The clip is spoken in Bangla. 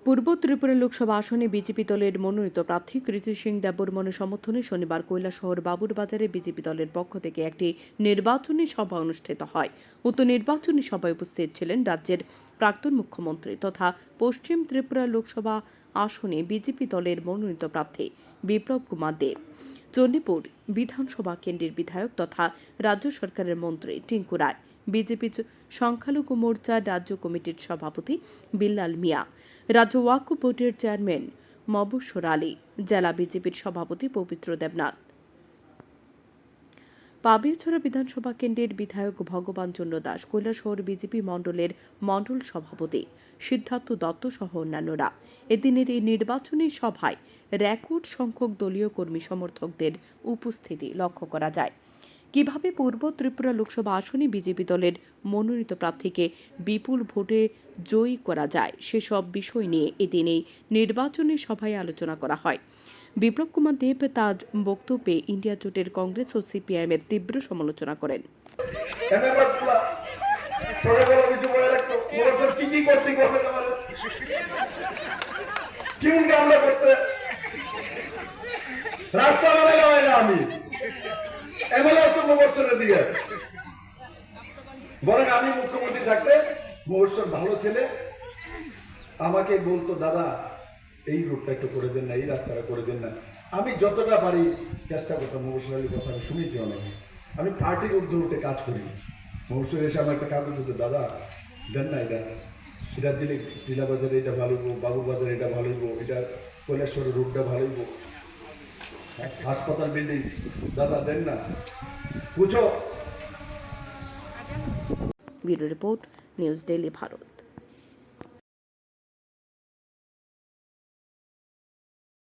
পূর্ব ত্রিপুরা লোকসভা আসনে বিজেপি দলের মনোনীত প্রার্থী কৃতি সিং দেববর্মনের সমর্থনে শনিবার কৈলাসহর বাবুরবাজারে বিজেপি দলের পক্ষ থেকে একটি নির্বাচনী সভা অনুষ্ঠিত হয়। উক্ত নির্বাচনী সভায় উপস্থিত ছিলেন রাজ্যের প্রাক্তন মুখ্যমন্ত্রী তথা পশ্চিম ত্রিপুরা লোকসভা আসনে বিজেপি দলের মনোনীত প্রার্থী বিপ্লব কুমার দেব, চণ্ডীপুর বিধানসভা কেন্দ্রের বিধায়ক তথা রাজ্য সরকারের মন্ত্রী টিঙ্কু রায়, বিজেপি সংখ্যালঘু মোর্চার রাজ্য কমিটির সভাপতি বিল্লাল মিয়া, রাজ্য ওয়াকফ বোর্ডের চেয়ারম্যান মবস্বর আলী, জেলা বিজেপির সভাপতি পবিত্র দেবনাথ, পাবিয়াছড়া বিধানসভা কেন্দ্রের বিধায়ক ভগবান চন্দ্র দাস, কৈলাসহর বিজেপি মণ্ডলের মণ্ডল সভাপতি সিদ্ধার্থ দত্ত সহ অন্যান্যরা এদিনের এই নির্বাচনী সভায় রেকর্ড সংখ্যক দলীয় কর্মী সমর্থকদের উপস্থিতি লক্ষ্য করা যায়। কিভাবে পূর্ব ত্রিপুরা লোকসভা আসনে বিজেপি দলের মনোনীত প্রার্থীকে বিপুল ভোটে জয়ী করা যায় সেসব বিষয় নিয়ে এদিন এই নির্বাচনী সভায় আলোচনা করা হয়। বিপ্লব কুমার দেব তার বক্তব্যে ইন্ডিয়া জোটের কংগ্রেস ও সিপিআইএম এর তীব্র সমালোচনা করেন। বরং আমি মুখ্যমন্ত্রী থাকতে মহোৎসব ভালো ছেলে আমাকে বলতো, দাদা এই রোডটা একটু করে দেন না, এই রাস্তাটা করে দেন না। আমি যতটা পারি চেষ্টা করতাম। মহোৎসবের কথা আমি শুনেছি অনেক। আমি পার্টির ঊর্ধ্বে উঠে কাজ করি। মহোৎসব এসে আমার একটা কাগজ দিতে, দাদা দেন না, এটা দিলে জেলা বাজারে এটা ভালো হইব, বাবুর বাজারে এটা ভালো হইব, এটা কৈলাসহরের রোডটা ভালো হইব, হাসপাতাল বিল্ডিং দাদা দেন না, বুঝো। Bureau report, news daily Bharat.